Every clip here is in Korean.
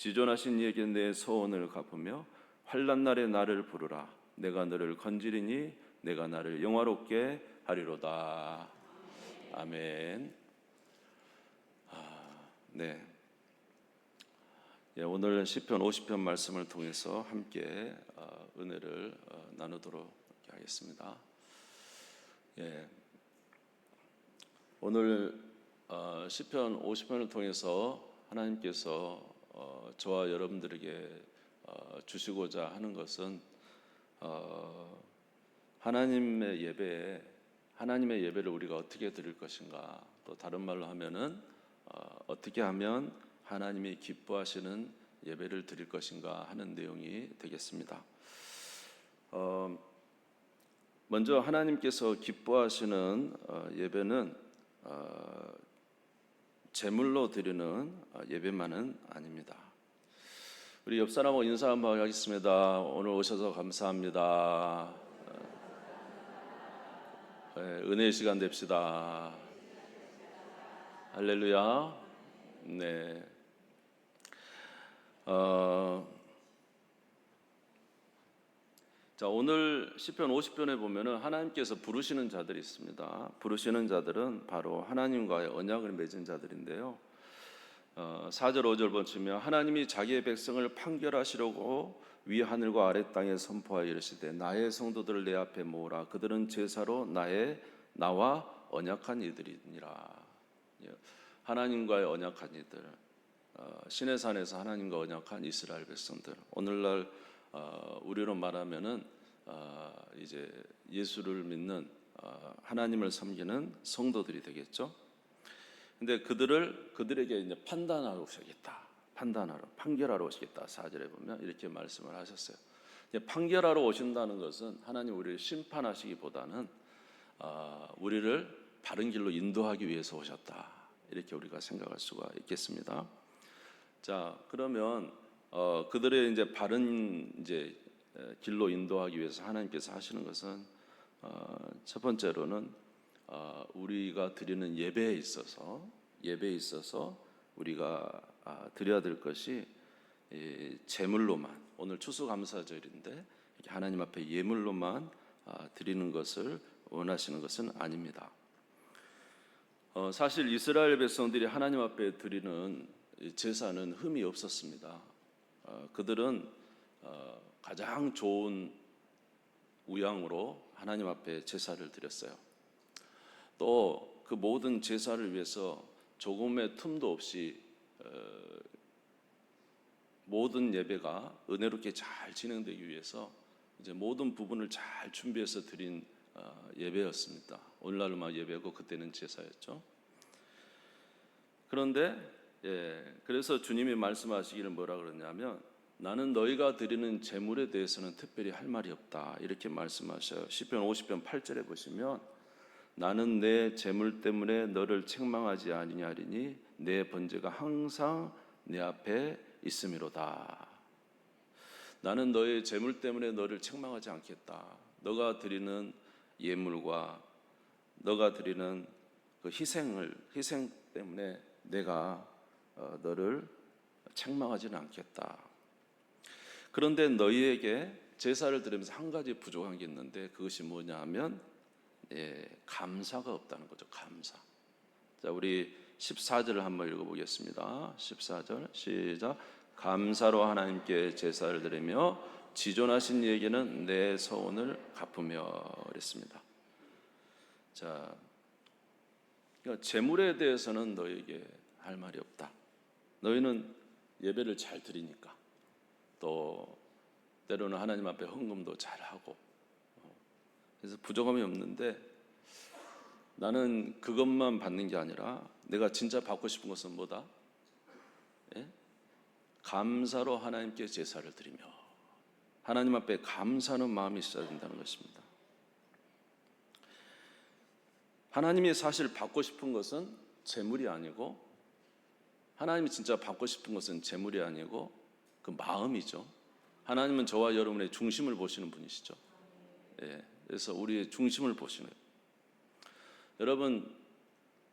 지존하신 이에게 내 소원을 갚으며 환난 날에 나를 부르라. 내가 너를 건지리니 내가 나를 영화롭게 하리로다. 아멘. 네. 오늘 시편 50편 말씀을 통해서 함께 은혜를 나누도록 하겠습니다. 오늘 시편 50편을 통해서 하나님께서 저와 여러분들에게 주시고자 하는 것은 하나님의 예배를 우리가 어떻게 드릴 것인가, 또 다른 말로 하면은 어떻게 하면 하나님이 기뻐하시는 예배를 드릴 것인가 하는 내용이 되겠습니다. 먼저 하나님께서 기뻐하시는 예배는 제물로 드리는 예배만은 아닙니다. 우리 옆 사람하고 인사 한번 하겠습니다. 오늘 오셔서 감사합니다. 은혜의 시간 됩시다. 할렐루야. 네. 자, 오늘 시편 50편에 보면은 하나님께서 부르시는 자들이 있습니다. 부르시는 자들은 바로 하나님과의 언약을 맺은 자들인데요. 4절 5절 보시면 하나님이 자기의 백성을 판결하시려고 위 하늘과 아래 땅에 선포하여 이르시되 나의 성도들을 내 앞에 모으라. 그들은 제사로 나와 언약한 이들이니라. 하나님과의 언약한 이들, 시내산에서 하나님과 언약한 이스라엘 백성들. 오늘날 우리로 말하면은 이제 예수를 믿는 하나님을 섬기는 성도들이 되겠죠. 근데 그들에게 이제 판결하러 오시겠다. 4절에 보면 이렇게 말씀을 하셨어요. 판결하러 오신다는 것은 하나님 우리를 심판하시기보다는 우리를 바른 길로 인도하기 위해서 오셨다. 이렇게 우리가 생각할 수가 있겠습니다. 자, 그러면 그들의 이제 바른 이제 길로 인도하기 위해서 하나님께서 하시는 것은 첫 번째로는 우리가 드리는 예배에 있어서 우리가 드려야 될 것이 제물로만, 오늘 추수감사절인데 이렇게 하나님 앞에 예물로만 드리는 것을 원하시는 것은 아닙니다. 사실 이스라엘 백성들이 하나님 앞에 드리는 제사는 흠이 없었습니다. 그들은 가장 좋은 우양으로 하나님 앞에 제사를 드렸어요. 또 그 모든 제사를 위해서 조금의 틈도 없이 모든 예배가 은혜롭게 잘 진행되기 위해서 이제 모든 부분을 잘 준비해서 드린 예배였습니다. 오늘날만 예배고 그때는 제사였죠. 그런데 그래서 주님이 말씀하시기를 뭐라 그러냐면 나는 너희가 드리는 제물에 대해서는 특별히 할 말이 없다. 이렇게 말씀하셔요. 시편 50편 8절에 보시면 나는 내 제물 때문에 너를 책망하지 아니하리니 내 번제가 항상 내 앞에 있음이로다. 나는 너의 제물 때문에 너를 책망하지 않겠다. 너가 드리는 예물과 너가 드리는 그 희생 때문에 내가 너를 책망하지는 않겠다. 그런데 너희에게 제사를 드리면서 한 가지 부족한 게 있는데 그것이 뭐냐 하면 감사가 없다는 거죠. 감사. 자, 우리 14절을 한번 읽어보겠습니다. 14절 시작. 감사로 하나님께 제사를 드리며 지존하신 이에게는 내 소원을 갚으며 그랬습니다. 자, 그러니까 제물에 대해서는 너에게 할 말이 없다. 너희는 예배를 잘 드리니까, 또 때로는 하나님 앞에 헌금도 잘하고, 그래서 부족함이 없는데 나는 그것만 받는 게 아니라 내가 진짜 받고 싶은 것은 뭐다? 감사로 하나님께 제사를 드리며 하나님 앞에 감사하는 마음이 있어야 된다는 것입니다. 하나님이 사실 받고 싶은 것은 제물이 아니고, 하나님이 진짜 받고 싶은 것은 제물이 아니고 그 마음이죠. 하나님은 저와 여러분의 중심을 보시는 분이시죠. 그래서 우리의 중심을 보시는. 여러분,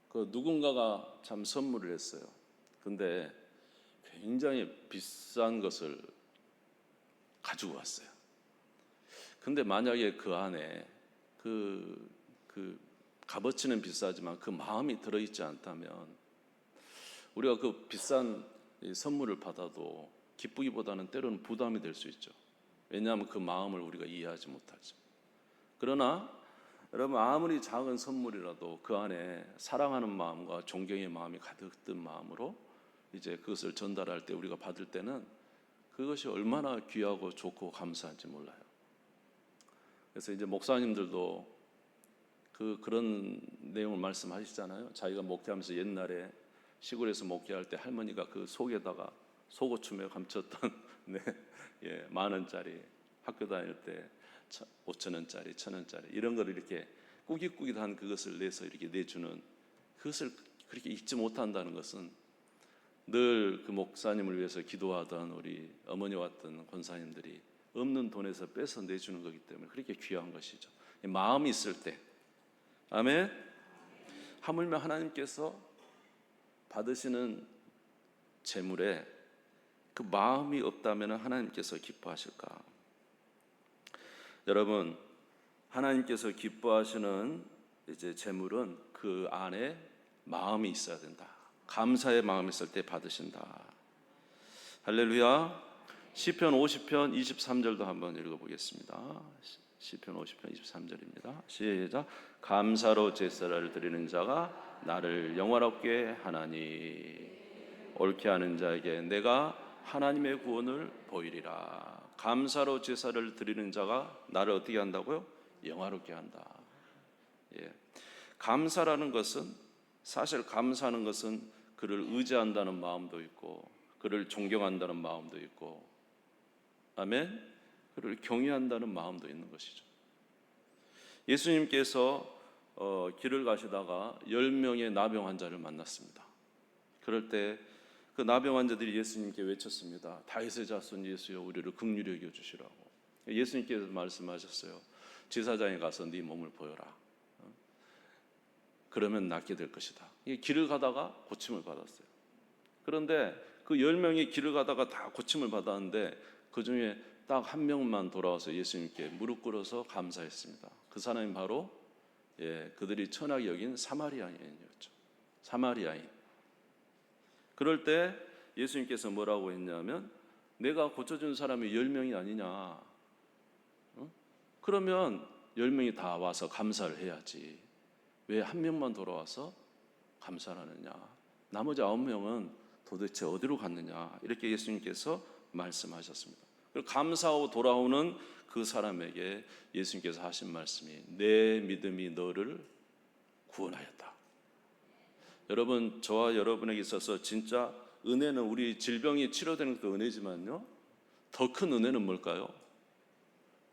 그 누군가가 참 선물을 했어요. 근데 굉장히 비싼 것을 가지고 왔어요. 근데 만약에 그 안에 그 값어치는 비싸지만 그 마음이 들어있지 않다면 우리가 그 비싼 선물을 받아도 기쁘기보다는 때로는 부담이 될 수 있죠. 왜냐하면 그 마음을 우리가 이해하지 못하죠. 그러나 여러분, 아무리 작은 선물이라도 그 안에 사랑하는 마음과 존경의 마음이 가득 든 마음으로 이제 그것을 전달할 때, 우리가 받을 때는 그것이 얼마나 귀하고 좋고 감사한지 몰라요. 그래서 이제 목사님들도 그런 내용을 말씀하시잖아요. 자기가 목회하면서 옛날에 시골에서 목회할 때 할머니가 그 속에다가 속옷춤에 감췄던 네, 예, 10,000원짜리, 학교 다닐 때 5,000원짜리, 1,000원짜리 이런 거를 이렇게 꾸깃꾸깃한 그것을 내서 이렇게 내주는, 그것을 그렇게 잊지 못한다는 것은 늘 그 목사님을 위해서 기도하던 우리 어머니와 같은 권사님들이 없는 돈에서 빼서 내주는 거기 때문에 그렇게 귀한 것이죠. 마음이 있을 때, 아멘. 하물며 하나님께서 받으시는 재물에 그 마음이 없다면 하나님께서 기뻐하실까? 여러분, 하나님께서 기뻐하시는 이제 재물은 그 안에 마음이 있어야 된다. 감사의 마음이 있을 때 받으신다. 할렐루야. 시편 50편 23절도 한번 읽어보겠습니다. 시편 50편 23절입니다. 시작. 감사로 제사를 드리는 자가 나를 영화롭게 하나니 옳게 하는 자에게 내가 하나님의 구원을 보이리라. 감사로 제사를 드리는 자가 나를 어떻게 한다고요? 영화롭게 한다. 예. 감사라는 것은, 사실 감사하는 것은 그를 의지한다는 마음도 있고 그를 존경한다는 마음도 있고, 아멘, 그를 경외한다는 마음도 있는 것이죠. 예수님께서 길을 가시다가 10명의 나병 환자를 만났습니다. 그럴 때 그 나병 환자들이 예수님께 외쳤습니다. 다윗의 자손 예수여 우리를 긍휼히 여겨 주시라고. 예수님께서 말씀하셨어요. 제사장에 가서 네 몸을 보여라. 그러면 낫게 될 것이다. 길을 가다가 고침을 받았어요. 그런데 그 10명이 길을 가다가 다 고침을 받았는데 그 중에 딱 한 명만 돌아와서 예수님께 무릎 꿇어서 감사했습니다. 그 사람이 바로 그들이 천하게 여긴 사마리아인이었죠. 사마리아인. 그럴 때 예수님께서 뭐라고 했냐면, 내가 고쳐준 사람이 10명이 아니냐? 그러면 10명이 다 와서 감사를 해야지. 왜 한 명만 돌아와서 감사를 하느냐? 나머지 9명은 도대체 어디로 갔느냐? 이렇게 예수님께서 말씀하셨습니다. 그리고 감사하고 돌아오는 그 사람에게 예수님께서 하신 말씀이 내 믿음이 너를 구원하였다. 여러분, 저와 여러분에게 있어서 진짜 은혜는, 우리 질병이 치료되는 것도 은혜지만요, 더 큰 은혜는 뭘까요?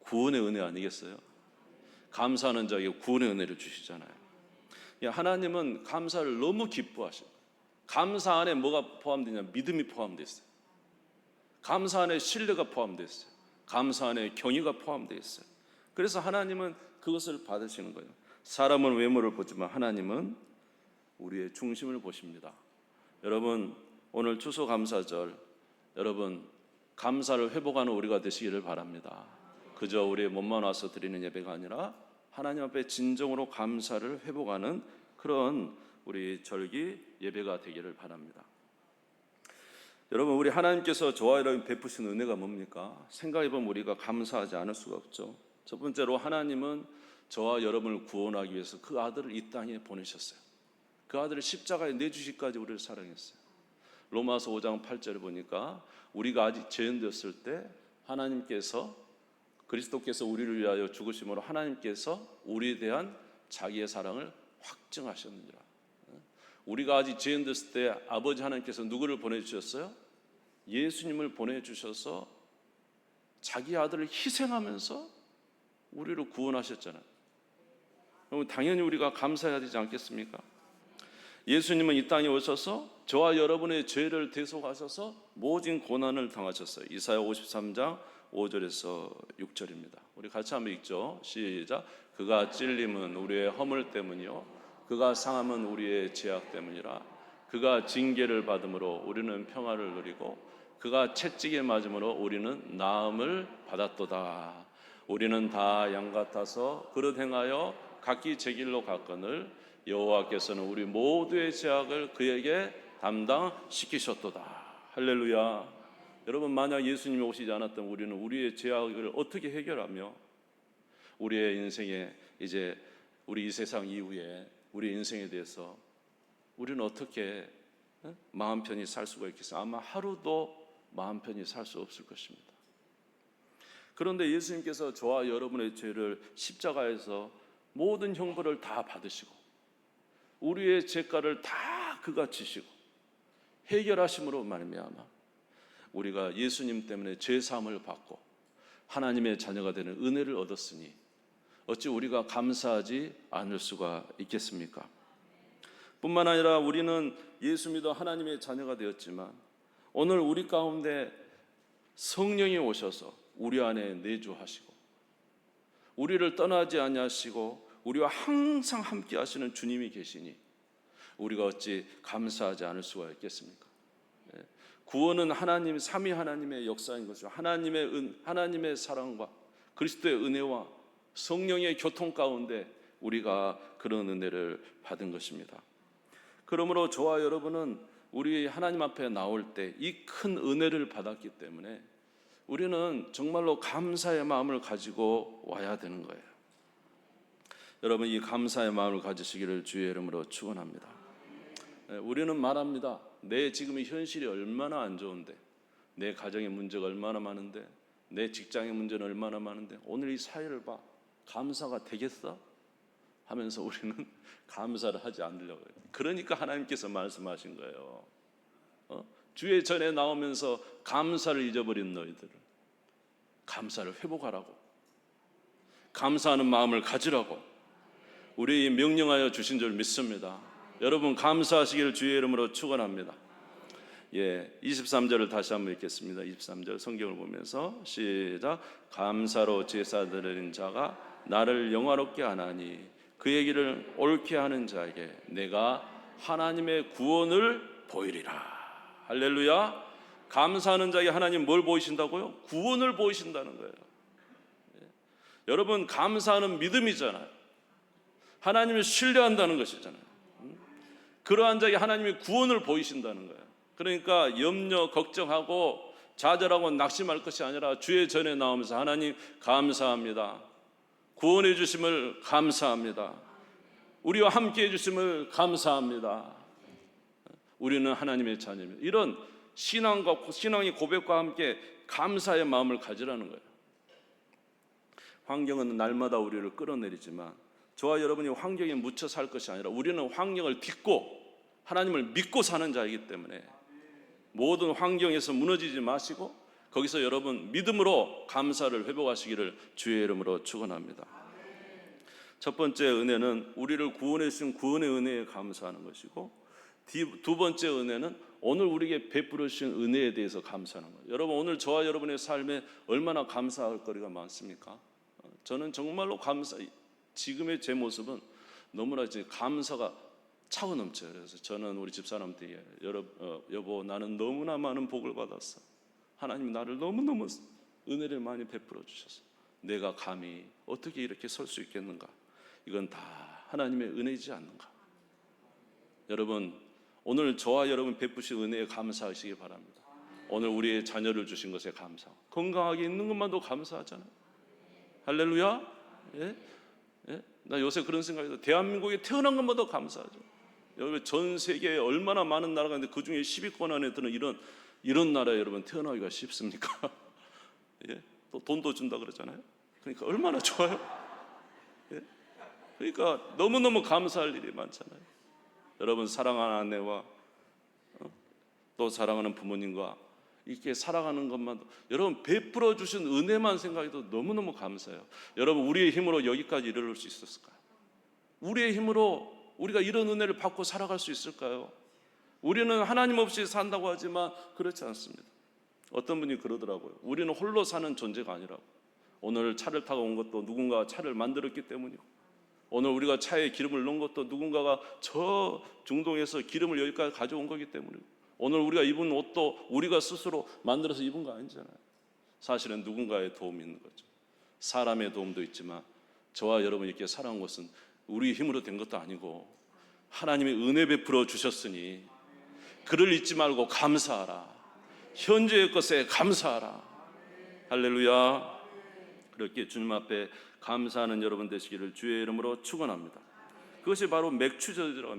구원의 은혜 아니겠어요? 감사하는 자에게 구원의 은혜를 주시잖아요. 하나님은 감사를 너무 기뻐하셔요. 감사 안에 뭐가 포함되냐? 믿음이 포함되어 있어요. 감사 안에 신뢰가 포함되어 있어요. 감사 안에 경의가 포함되어 있어요. 그래서 하나님은 그것을 받으시는 거예요. 사람은 외모를 보지만 하나님은 우리의 중심을 보십니다. 여러분, 오늘 추수감사절, 여러분 감사를 회복하는 우리가 되시기를 바랍니다. 그저 우리의 몸만 와서 드리는 예배가 아니라 하나님 앞에 진정으로 감사를 회복하는 그런 우리 절기 예배가 되기를 바랍니다. 여러분, 우리 하나님께서 저와 여러분 베푸신 은혜가 뭡니까? 생각해보면 우리가 감사하지 않을 수가 없죠. 첫 번째로 하나님은 저와 여러분을 구원하기 위해서 그 아들을 이 땅에 보내셨어요. 그 아들을 십자가에 내주시기까지 우리를 사랑했어요. 로마서 5장 8절을 보니까 우리가 아직 죄인되었을 때 하나님께서, 그리스도께서 우리를 위하여 죽으심으로 하나님께서 우리에 대한 자기의 사랑을 확증하셨느니라. 우리가 아직 죄인되었을 때 아버지 하나님께서 누구를 보내주셨어요? 예수님을 보내주셔서 자기 아들을 희생하면서 우리를 구원하셨잖아요. 그럼 당연히 우리가 감사해야 되지 않겠습니까? 예수님은 이 땅에 오셔서 저와 여러분의 죄를 대속하셔서 모진 고난을 당하셨어요. 이사야 53장 5절에서 6절입니다. 우리 같이 한번 읽죠. 시작. 그가 찔림은 우리의 허물 때문이요 그가 상함은 우리의 죄악 때문이라. 그가 징계를 받음으로 우리는 평화를 누리고 그가 채찍에 맞음으로 우리는 나음을 받았도다. 우리는 다 양 같아서 그릇 행하여 각기 제 길로 갔거늘 여호와께서는 우리 모두의 죄악을 그에게 담당시키셨도다. 할렐루야. 여러분, 만약 예수님이 오시지 않았다면 우리는 우리의 죄악을 어떻게 해결하며 우리의 인생에, 이제 우리 이 세상 이후에 우리 인생에 대해서 우리는 어떻게 마음 편히 살 수가 있겠어요? 아마 하루도 마음 편히 살 수 없을 것입니다. 그런데 예수님께서 저와 여러분의 죄를 십자가에서 모든 형벌을 다 받으시고 우리의 죄가를 다 그가 지시고 해결하심으로 말미암아 우리가 예수님 때문에 죄 사함을 받고 하나님의 자녀가 되는 은혜를 얻었으니 어찌 우리가 감사하지 않을 수가 있겠습니까? 뿐만 아니라 우리는 예수 믿어 하나님의 자녀가 되었지만 오늘 우리 가운데 성령이 오셔서 우리 안에 내주하시고 우리를 떠나지 아니하시고 우리와 항상 함께 하시는 주님이 계시니 우리가 어찌 감사하지 않을 수가 있겠습니까? 구원은 하나님, 삼위 하나님의 역사인 것이죠. 하나님의 사랑과 그리스도의 은혜와 성령의 교통 가운데 우리가 그런 은혜를 받은 것입니다. 그러므로 저와 여러분은 우리 하나님 앞에 나올 때 이 큰 은혜를 받았기 때문에 우리는 정말로 감사의 마음을 가지고 와야 되는 거예요. 여러분, 이 감사의 마음을 가지시기를 주의 이름으로 축원합니다. 우리는 말합니다. 내 지금의 현실이 얼마나 안 좋은데, 내 가정의 문제가 얼마나 많은데, 내 직장의 문제는 얼마나 많은데 오늘 이 사회를 봐, 감사가 되겠어? 하면서 우리는 감사를 하지 않으려고 해요. 그러니까 하나님께서 말씀하신 거예요. 주의 전에 나오면서 감사를 잊어버린 너희들을 감사를 회복하라고, 감사하는 마음을 가지라고 우리 명령하여 주신 줄 믿습니다. 여러분, 감사하시기를 주의 이름으로 축원합니다. 23절을 다시 한번 읽겠습니다. 23절 성경을 보면서 시작. 감사로 제사 드리는 자가 나를 영화롭게 하나니 그의 길을 옳게 하는 자에게 내가 하나님의 구원을 보이리라. 할렐루야. 감사하는 자에게 하나님 뭘 보이신다고요? 구원을 보이신다는 거예요. 여러분, 감사하는 믿음이잖아요. 하나님을 신뢰한다는 것이잖아요. 그러한 자에게 하나님이 구원을 보이신다는 거예요. 그러니까 염려, 걱정하고 좌절하고 낙심할 것이 아니라 주의 전에 나오면서 하나님 감사합니다. 구원해 주심을 감사합니다. 우리와 함께 해 주심을 감사합니다. 우리는 하나님의 자녀입니다. 이런 신앙의 고백과 함께 감사의 마음을 가지라는 거예요. 환경은 날마다 우리를 끌어내리지만 저와 여러분이 환경에 묻혀 살 것이 아니라 우리는 환경을 딛고 하나님을 믿고 사는 자이기 때문에 모든 환경에서 무너지지 마시고 거기서 여러분 믿음으로 감사를 회복하시기를 주의 이름으로 축원합니다. 첫 번째 은혜는 우리를 구원해 주신 구원의 은혜에 감사하는 것이고, 두 번째 은혜는 오늘 우리에게 베풀어 주신 은혜에 대해서 감사하는 거예요. 여러분, 오늘 저와 여러분의 삶에 얼마나 감사할 거리가 많습니까? 저는 정말로 지금의 제 모습은 너무나 이제 감사가 차고 넘쳐요. 그래서 저는 우리 집사람한테 여보, 나는 너무나 많은 복을 받았어. 하나님 나를 너무너무 은혜를 많이 베풀어 주셔서 내가 감히 어떻게 이렇게 설 수 있겠는가? 이건 다 하나님의 은혜이지 않는가? 여러분, 오늘 저와 여러분 베푸신 은혜에 감사하시기 바랍니다. 오늘 우리의 자녀를 주신 것에 감사, 건강하게 있는 것만도 감사하잖아요. 할렐루야. 예? 나 요새 그런 생각이 들어요. 대한민국에 태어난 것만도 감사하죠. 여러분, 전 세계에 얼마나 많은 나라가 있는데 그 중에 10위권 안에 드는 이런 나라에 여러분 태어나기가 쉽습니까? 예? 또 돈도 준다 그러잖아요. 그러니까 얼마나 좋아요. 예? 그러니까 너무너무 감사할 일이 많잖아요. 여러분, 사랑하는 아내와 또 사랑하는 부모님과 이렇게 살아가는 것만, 여러분 베풀어 주신 은혜만 생각해도 너무너무 감사해요. 여러분, 우리의 힘으로 여기까지 이르를 수 있었을까요? 우리의 힘으로 우리가 이런 은혜를 받고 살아갈 수 있을까요? 우리는 하나님 없이 산다고 하지만 그렇지 않습니다. 어떤 분이 그러더라고요. 우리는 홀로 사는 존재가 아니라고. 오늘 차를 타고 온 것도 누군가 차를 만들었기 때문이고, 오늘 우리가 차에 기름을 넣은 것도 누군가가 저 중동에서 기름을 여기까지 가져온 거기 때문에, 오늘 우리가 입은 옷도 우리가 스스로 만들어서 입은 거 아니잖아요. 사실은 누군가의 도움이 있는 거죠. 사람의 도움도 있지만 저와 여러분이 이렇게 살아온 것은 우리 힘으로 된 것도 아니고 하나님이 은혜 베풀어 주셨으니 그를 잊지 말고 감사하라. 현재의 것에 감사하라. 할렐루야. 그렇게 주님 앞에 감사하는 여러분 되시기를 주의 이름으로 축원합니다. 그것이 바로 맥추절이라고.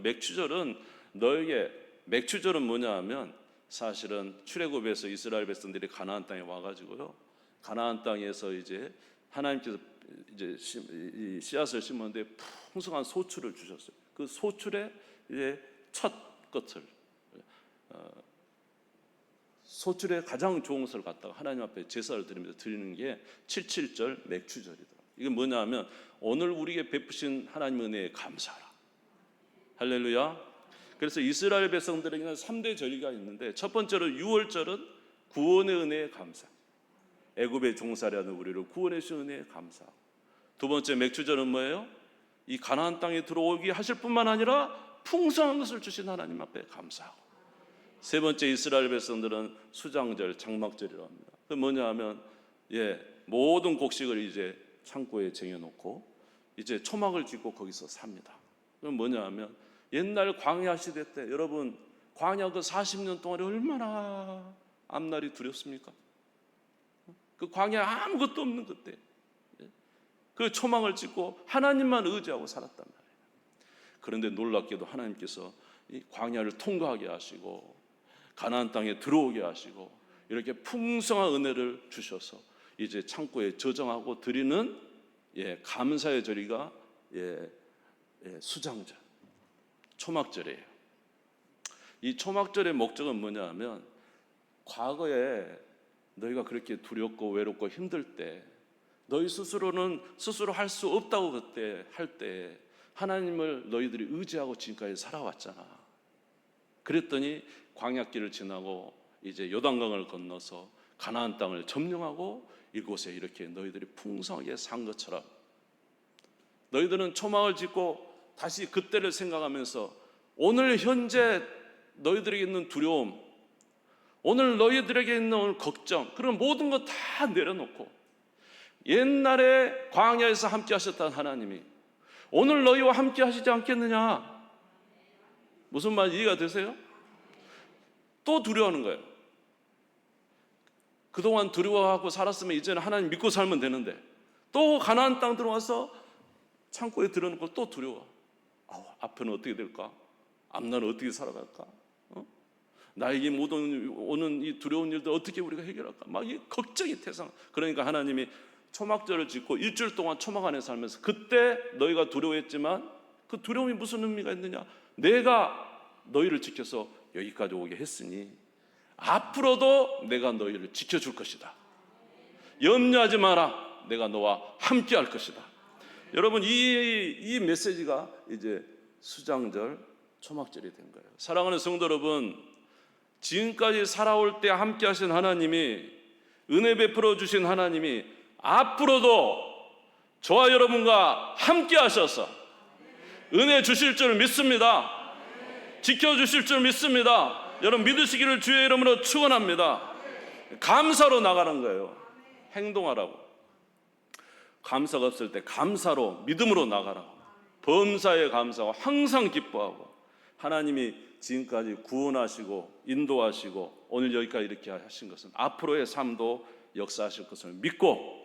맥추절은 뭐냐 하면 사실은 출애굽에서 이스라엘 백성들이 가나안 땅에 와가지고요, 가나안 땅에서 이제 하나님께서 이제 씨앗을 심었는데 풍성한 소출을 주셨어요. 그 소출의 이제 첫 것을, 소출의 가장 좋은 것을 갖다가 하나님 앞에 제사를 드리면서 드리는 게 77절 맥추절이다. 이게 뭐냐 하면 오늘 우리에게 베푸신 하나님 은혜에 감사하라. 할렐루야. 그래서 이스라엘 백성들에게는 3대 절기가 있는데, 첫 번째로 유월절은 구원의 은혜에 감사, 애굽의 종살이하는 우리를 구원해 주신 은혜에 감사. 두 번째 맥추절은 뭐예요? 이 가나안 땅에 들어오게 하실 뿐만 아니라 풍성한 것을 주신 하나님 앞에 감사하고, 세 번째 이스라엘 백성들은 수장절, 장막절이라고 합니다. 그 뭐냐 하면 모든 곡식을 이제 창고에 쟁여놓고 이제 초막을 짓고 거기서 삽니다. 그럼 뭐냐 하면 옛날 광야 시대 때, 여러분 광야 그 40년 동안에 얼마나 앞날이 두렵습니까? 그 광야 아무것도 없는 그때 그 초막을 짓고 하나님만 의지하고 살았단 말이에요. 그런데 놀랍게도 하나님께서 이 광야를 통과하게 하시고 가나안 땅에 들어오게 하시고 이렇게 풍성한 은혜를 주셔서 이제 창고에 저장하고 드리는 감사의 절기가 수장절, 초막절이에요. 이 초막절의 목적은 뭐냐 하면, 과거에 너희가 그렇게 두렵고 외롭고 힘들 때 너희 스스로는 스스로 할 수 없다고 그때 할 때 하나님을 너희들이 의지하고 지금까지 살아왔잖아. 그랬더니 광야길을 지나고 이제 요단강을 건너서 가나안 땅을 점령하고 이곳에 이렇게 너희들이 풍성하게 산 것처럼, 너희들은 초막을 짓고 다시 그때를 생각하면서 오늘 현재 너희들에게 있는 두려움, 오늘 너희들에게 있는 걱정, 그런 모든 것 다 내려놓고 옛날에 광야에서 함께 하셨던 하나님이 오늘 너희와 함께 하시지 않겠느냐. 무슨 말 이해가 되세요? 또 두려워하는 거예요. 그동안 두려워하고 살았으면 이제는 하나님 믿고 살면 되는데, 또 가나안 땅 들어와서 창고에 들어놓고 또 두려워. 앞에는 어떻게 될까? 앞날은 어떻게 살아갈까? 나에게 모든 오는 이 두려운 일들 어떻게 우리가 해결할까? 막 이 걱정이 태산. 그러니까 하나님이 초막절을 짓고 일주일 동안 초막 안에 살면서, 그때 너희가 두려워했지만 그 두려움이 무슨 의미가 있느냐? 내가 너희를 지켜서 여기까지 오게 했으니 앞으로도 내가 너희를 지켜줄 것이다. 염려하지 마라. 내가 너와 함께 할 것이다. 여러분, 이 메시지가 이제 수장절, 초막절이 된 거예요. 사랑하는 성도 여러분, 지금까지 살아올 때 함께 하신 하나님이, 은혜 베풀어 주신 하나님이 앞으로도 저와 여러분과 함께 하셔서 은혜 주실 줄 믿습니다. 지켜주실 줄 믿습니다. 여러분 믿으시기를 주의 이름으로 축원합니다. 감사로 나가는 거예요. 행동하라고. 감사가 없을 때 감사로, 믿음으로 나가라고. 범사에 감사하고 항상 기뻐하고, 하나님이 지금까지 구원하시고 인도하시고 오늘 여기까지 이렇게 하신 것은 앞으로의 삶도 역사하실 것을 믿고,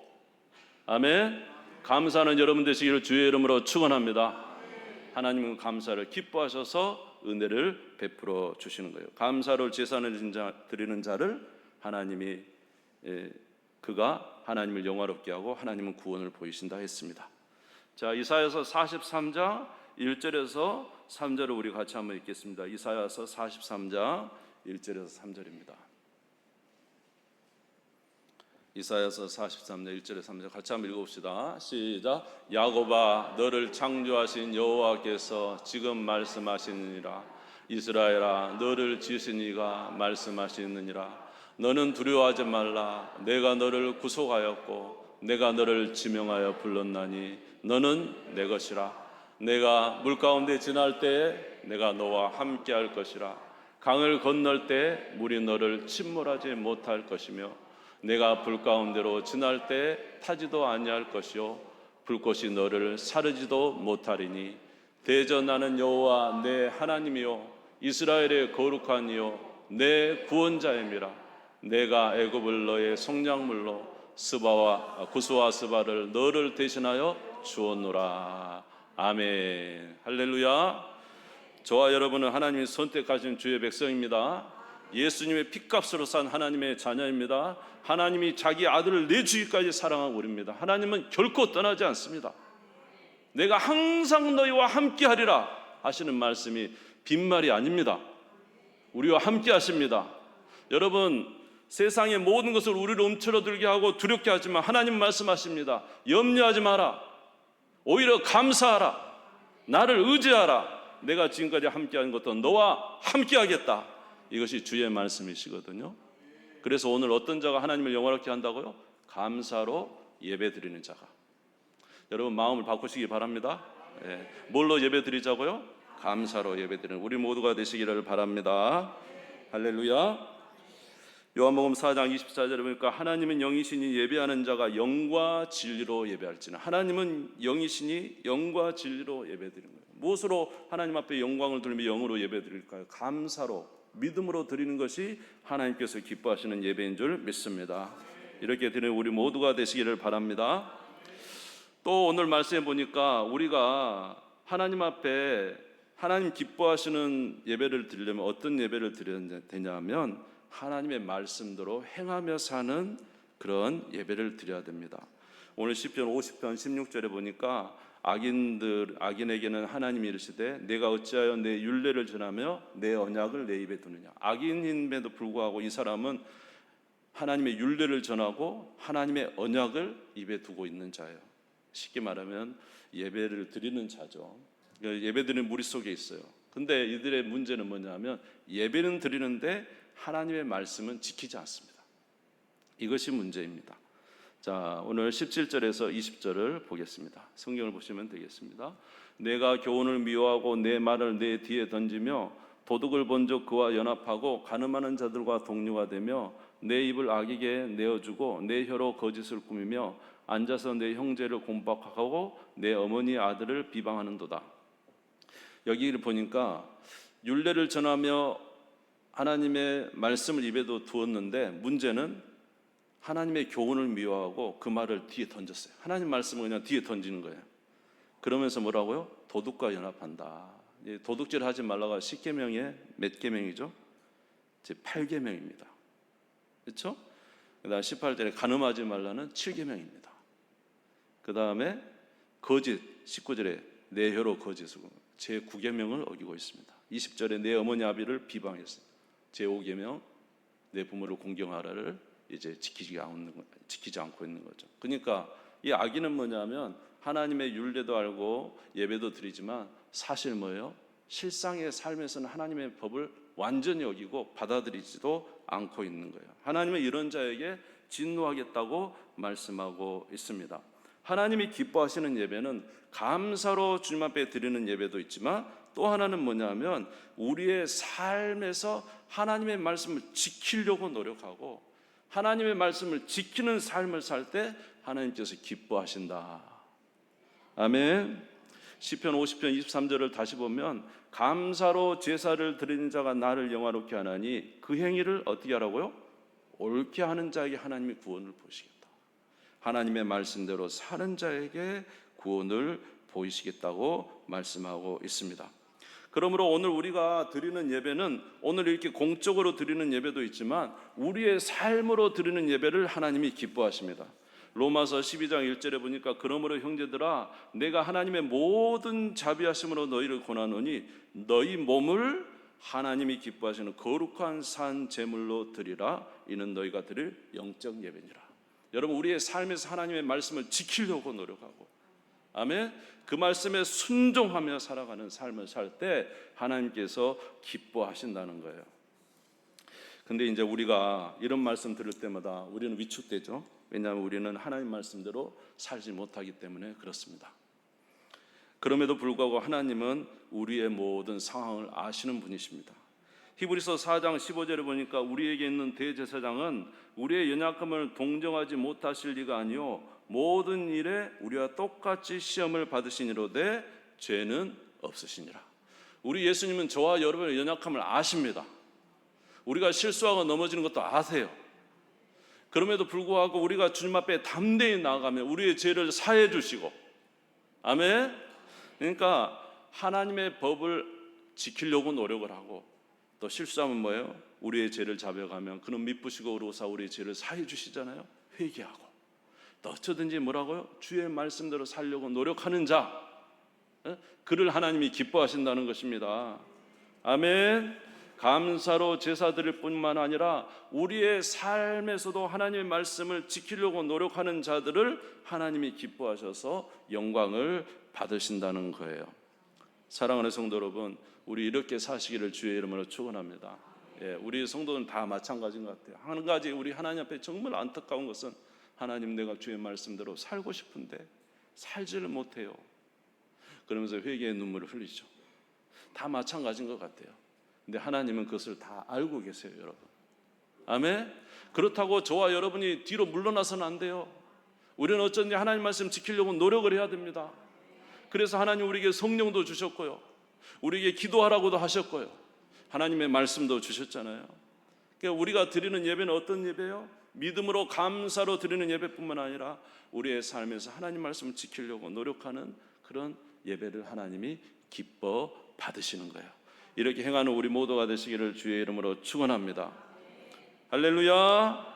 아멘. 감사하는 여러분 되시기를 주의 이름으로 축원합니다. 하나님은 감사를 기뻐하셔서 은혜를 베풀어 주시는 거예요. 감사를 제사를 드리는 자를 하나님이 그가 하나님을 영화롭게 하고 하나님은 구원을 보이신다 했습니다. 자, 이사야서 43장 1절에서 3절을 우리 같이 한번 읽겠습니다. 이사야서 43장 1절에서 3절입니다. 이사야서 43장 1절에서 3절 같이 한번 읽어봅시다. 시작. 야곱아, 너를 창조하신 여호와께서 지금 말씀하시느니라. 이스라엘아, 너를 지으신 이가 말씀하시느니라. 너는 두려워하지 말라. 내가 너를 구속하였고 내가 너를 지명하여 불렀나니 너는 내 것이라. 내가 물 가운데 지날 때에 내가 너와 함께 할 것이라. 강을 건널 때 물이 너를 침몰하지 못할 것이며 내가 불 가운데로 지날 때 타지도 아니할 것이요 불꽃이 너를 사르지도 못하리니 대저 나는 여호와 내 하나님이요 이스라엘의 거룩한 이요 내 구원자임이라. 내가 애굽을 너의 성량물로 스바와 구스와 스바를 너를 대신하여 주었노라. 아멘. 할렐루야. 저와 여러분은 하나님이 선택하신 주의 백성입니다. 예수님의 핏값으로 산 하나님의 자녀입니다. 하나님이 자기 아들을 내주기까지 사랑하고 우리입니다. 하나님은 결코 떠나지 않습니다. 내가 항상 너희와 함께 하리라 하시는 말씀이 빈말이 아닙니다. 우리와 함께 하십니다. 여러분, 세상의 모든 것을 우리를 움츠러들게 하고 두렵게 하지만 하나님 말씀하십니다. 염려하지 마라. 오히려 감사하라. 나를 의지하라. 내가 지금까지 함께한 것도 너와 함께하겠다. 이것이 주의 말씀이시거든요. 그래서 오늘 어떤 자가 하나님을 영화롭게 한다고요? 감사로 예배드리는 자가. 여러분 마음을 바꾸시기 바랍니다. 뭘로 예배드리자고요? 감사로 예배드리는 우리 모두가 되시기를 바랍니다. 할렐루야. 요한복음 4장 24절에 보니까 하나님은 영이시니 예배하는 자가 영과 진리로 예배할지는. 하나님은 영이시니 영과 진리로 예배드리는 거예요. 무엇으로 하나님 앞에 영광을 돌리며 영으로 예배드릴까요? 감사로, 믿음으로 드리는 것이 하나님께서 기뻐하시는 예배인 줄 믿습니다. 이렇게 드리는 우리 모두가 되시기를 바랍니다. 또 오늘 말씀해 보니까 우리가 하나님 앞에 하나님 기뻐하시는 예배를 드리려면 어떤 예배를 드려야 되냐면 하나님의 말씀대로 행하며 사는 그런 예배를 드려야 됩니다. 오늘 시편 50편 16절에 보니까 악인에게는 하나님이 이르시되 내가 어찌하여 내 율례를 전하며 내 언약을 내 입에 두느냐. 악인임에도 불구하고 이 사람은 하나님의 율례를 전하고 하나님의 언약을 입에 두고 있는 자예요. 쉽게 말하면 예배를 드리는 자죠. 예배드리는 무리 속에 있어요. 근데 이들의 문제는 뭐냐면 예배는 드리는데 하나님의 말씀은 지키지 않습니다. 이것이 문제입니다. 자, 오늘 17절에서 20절을 보겠습니다. 성경을 보시면 되겠습니다. 내가 교훈을 미워하고 내 말을 내 뒤에 던지며 도둑을 본즉 그와 연합하고 간음하는 자들과 동료가 되며 내 입을 악에게 내어주고 내 혀로 거짓을 꾸미며 앉아서 내 형제를 공박하고 내 어머니 아들을 비방하는도다. 여기를 보니까 율례를 전하며 하나님의 말씀을 입에도 두었는데 문제는 하나님의 교훈을 미워하고 그 말을 뒤에 던졌어요. 하나님 말씀을 그냥 뒤에 던지는 거예요. 그러면서 뭐라고요? 도둑과 연합한다. 도둑질 하지 말라가 10계명의 몇 계명이죠? 제 8계명입니다. 그렇죠? 그 다음 18절에 간음하지 말라는 7계명입니다. 그 다음에 거짓 19절에 내 혀로 거짓을 제 9계명을 어기고 있습니다. 20절에 내 어머니 아비를 비방했어요. 제 5계명 내 부모를 공경하라를 이제 지키지 않고 있는 거죠. 그러니까 이 악인은 뭐냐면 하나님의 율례도 알고 예배도 드리지만 사실 뭐예요? 실상의 삶에서는 하나님의 법을 완전히 어기고 받아들이지도 않고 있는 거예요. 하나님은 이런 자에게 진노하겠다고 말씀하고 있습니다. 하나님이 기뻐하시는 예배는 감사로 주님 앞에 드리는 예배도 있지만 또 하나는 뭐냐면 우리의 삶에서 하나님의 말씀을 지키려고 노력하고 하나님의 말씀을 지키는 삶을 살 때 하나님께서 기뻐하신다. 아멘. 시편 50편 23절을 다시 보면 감사로 제사를 드리는 자가 나를 영화롭게 하나니 그 행위를 어떻게 하라고요? 옳게 하는 자에게 하나님이 구원을 보시겠다. 하나님의 말씀대로 사는 자에게 구원을 보이시겠다고 말씀하고 있습니다. 그러므로 오늘 우리가 드리는 예배는 오늘 이렇게 공적으로 드리는 예배도 있지만 우리의 삶으로 드리는 예배를 하나님이 기뻐하십니다. 로마서 12장 1절에 보니까 그러므로 형제들아 내가 하나님의 모든 자비하심으로 너희를 권하노니 너희 몸을 하나님이 기뻐하시는 거룩한 산 제물로 드리라. 이는 너희가 드릴 영적 예배니라. 여러분 우리의 삶에서 하나님의 말씀을 지키려고 노력하고 아멘. 그 말씀에 순종하며 살아가는 삶을 살 때 하나님께서 기뻐하신다는 거예요. 근데 이제 우리가 이런 말씀 들을 때마다 우리는 위축되죠. 왜냐하면 우리는 하나님 말씀대로 살지 못하기 때문에 그렇습니다. 그럼에도 불구하고 하나님은 우리의 모든 상황을 아시는 분이십니다. 히브리서 4장 15절에 보니까 우리에게 있는 대제사장은 우리의 연약함을 동정하지 못하실 리가 아니요 모든 일에 우리와 똑같이 시험을 받으시니로되 죄는 없으시니라. 우리 예수님은 저와 여러분의 연약함을 아십니다. 우리가 실수하고 넘어지는 것도 아세요. 그럼에도 불구하고 우리가 주님 앞에 담대히 나아가면 우리의 죄를 사해 주시고, 아멘. 그러니까 하나님의 법을 지키려고 노력을 하고, 또 실수하면 뭐예요? 우리의 죄를 잡아가면 그는 미쁘시고 의로우사 우리의 죄를 사해 주시잖아요. 회개하고 또 어쩌든지 뭐라고요? 주의 말씀대로 살려고 노력하는 자, 그를 하나님이 기뻐하신다는 것입니다. 아멘. 감사로 제사 드릴 뿐만 아니라 우리의 삶에서도 하나님의 말씀을 지키려고 노력하는 자들을 하나님이 기뻐하셔서 영광을 받으신다는 거예요. 사랑하는 성도 여러분, 우리 이렇게 사시기를 주의 이름으로 축원합니다. 우리 성도는 다 마찬가지인 것 같아요. 한 가지 우리 하나님 앞에 정말 안타까운 것은 하나님, 내가 주의 말씀대로 살고 싶은데 살지를 못해요. 그러면서 회개의 눈물을 흘리죠. 다 마찬가지인 것 같아요. 근데 하나님은 그것을 다 알고 계세요, 여러분. 아멘. 그렇다고 저와 여러분이 뒤로 물러나서는 안 돼요. 우리는 어쩐지 하나님 말씀 지키려고 노력을 해야 됩니다. 그래서 하나님 우리에게 성령도 주셨고요, 우리에게 기도하라고도 하셨고요, 하나님의 말씀도 주셨잖아요. 그러니까 우리가 드리는 예배는 어떤 예배예요? 믿음으로 감사로 드리는 예배뿐만 아니라 우리의 삶에서 하나님 말씀을 지키려고 노력하는 그런 예배를 하나님이 기뻐 받으시는 거예요. 이렇게 행하는 우리 모두가 되시기를 주의 이름으로 축원합니다. 할렐루야.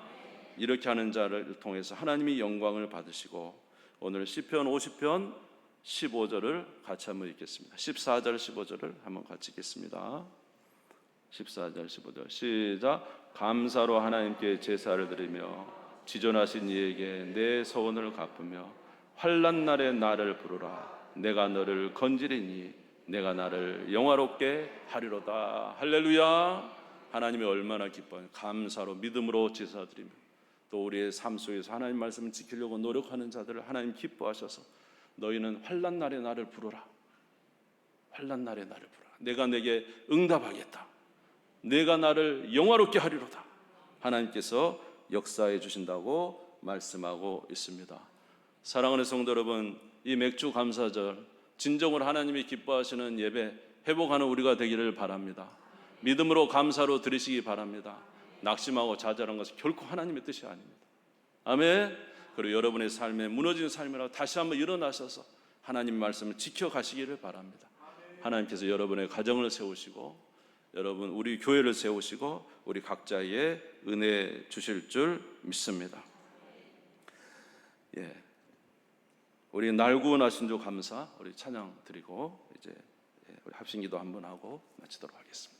이렇게 하는 자를 통해서 하나님이 영광을 받으시고, 오늘 시편 50편 15절을 같이 한번 읽겠습니다. 14절 15절을 한번 같이 읽겠습니다. 14절 15절 시작. 감사로 하나님께 제사를 드리며 지존하신 이에게 내 서원을 갚으며 환난 날에 나를 부르라. 내가 너를 건지리니 내가 나를 영화롭게 하리로다. 할렐루야. 하나님이 얼마나 기뻐요. 감사로 믿음으로 제사드리며 또 우리의 삶 속에서 하나님 말씀을 지키려고 노력하는 자들을 하나님 기뻐하셔서 너희는 환난 날에 나를 부르라. 환난 날에 나를 부르라. 내가 내게 응답하겠다. 내가 나를 영화롭게 하리로다. 하나님께서 역사해 주신다고 말씀하고 있습니다. 사랑하는 성도 여러분, 이 맥주 감사절 진정으로 하나님이 기뻐하시는 예배 회복하는 우리가 되기를 바랍니다. 믿음으로 감사로 드리시기 바랍니다. 낙심하고 좌절한 것은 결코 하나님의 뜻이 아닙니다. 아멘. 그리고 여러분의 삶에 무너진 삶이라고 다시 한번 일어나셔서 하나님 말씀을 지켜가시기를 바랍니다. 하나님께서 여러분의 가정을 세우시고 여러분 우리 교회를 세우시고 우리 각자의 은혜 주실 줄 믿습니다. 우리 날 구원하신 주 감사, 우리 찬양 드리고 이제 우리 합심기도 한번 하고 마치도록 하겠습니다.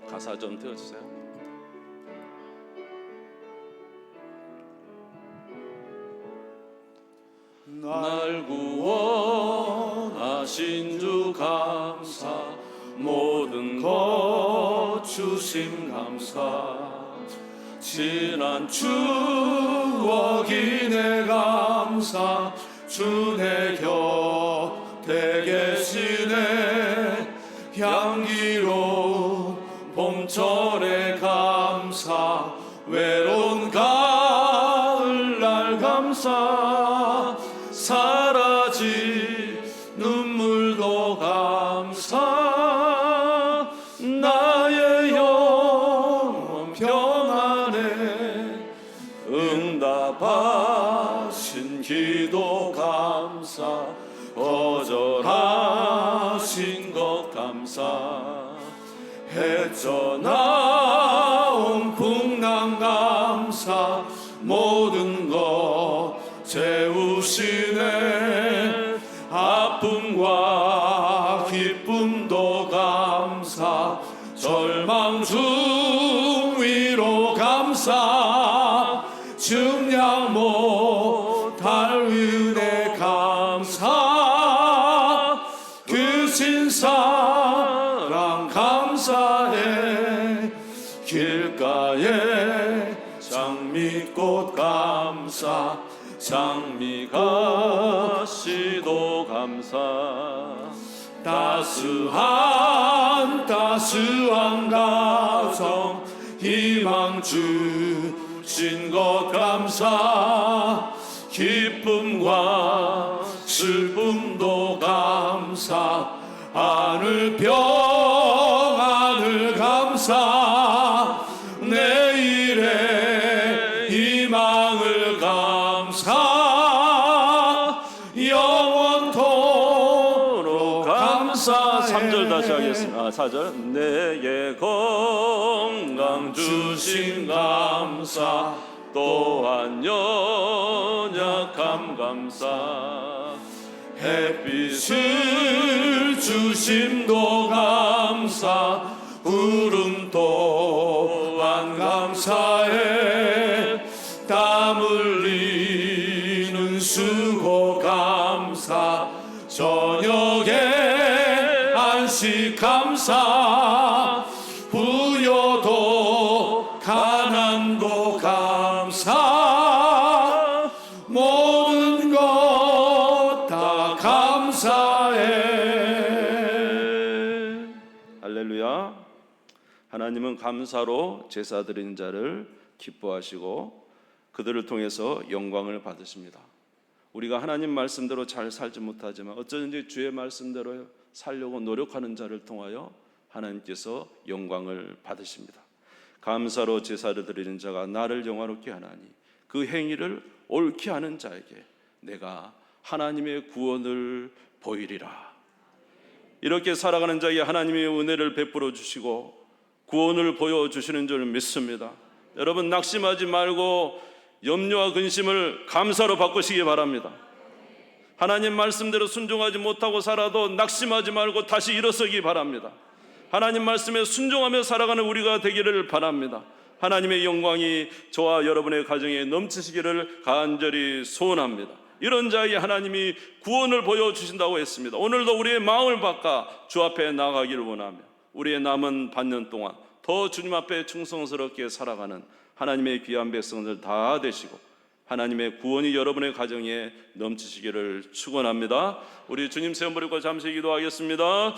가사 좀 띄워주세요. 날 구원하신 주 감사, 모든 것 주심 감사, 지난 추억이 내 감사, 주 내 곁에 계시네. 향기로운 봄철의 감사, 외로운 가을날 감사, 사라진 눈물도 감사, 나의 영혼 평안에 응답하신 기도 감사, 거절하신 것 감사, 헤쳐나온 풍랑 감사, 모든 것 채우시네. 아픔과 기쁨도 감사, 절망 중 위로 감사, 증량 못할 은혜 감사, 감사 장미가 씨도 감사 따스한 가정 희망 주신 것 감사 기쁨과 슬픔도 감사 하늘 평안을 감사 내일의 희망을 감사 영원토록 감사 3절 다시 하겠습니다. 4절 내게 건강 주신 감사 또한 연약함 감사 햇빛을 주심도 감사 구름 또한 감사해 땀 흘리는 수고 감사 저녁에 안식 감사 부여도 가난도 감사 모든 것 다 감사해. 할렐루야. 하나님은 감사로 제사 드리는 자를 기뻐하시고 그들을 통해서 영광을 받으십니다. 우리가 하나님 말씀대로 잘 살지 못하지만 어쩌든지 주의 말씀대로 살려고 노력하는 자를 통하여 하나님께서 영광을 받으십니다. 감사로 제사를 드리는 자가 나를 영화롭게 하나니 그 행위를 옳게 하는 자에게 내가 하나님의 구원을 보이리라. 이렇게 살아가는 자에게 하나님의 은혜를 베풀어 주시고 구원을 보여주시는 줄 믿습니다. 여러분 낙심하지 말고 염려와 근심을 감사로 바꾸시기 바랍니다. 하나님 말씀대로 순종하지 못하고 살아도 낙심하지 말고 다시 일어서기 바랍니다. 하나님 말씀에 순종하며 살아가는 우리가 되기를 바랍니다. 하나님의 영광이 저와 여러분의 가정에 넘치시기를 간절히 소원합니다. 이런 자에게 하나님이 구원을 보여주신다고 했습니다. 오늘도 우리의 마음을 바꿔 주 앞에 나가기를 원하며 우리의 남은 반년 동안 더 주님 앞에 충성스럽게 살아가는 하나님의 귀한 백성들 다 되시고 하나님의 구원이 여러분의 가정에 넘치시기를 축원합니다. 우리 주님 세움 버리고 잠시 기도하겠습니다.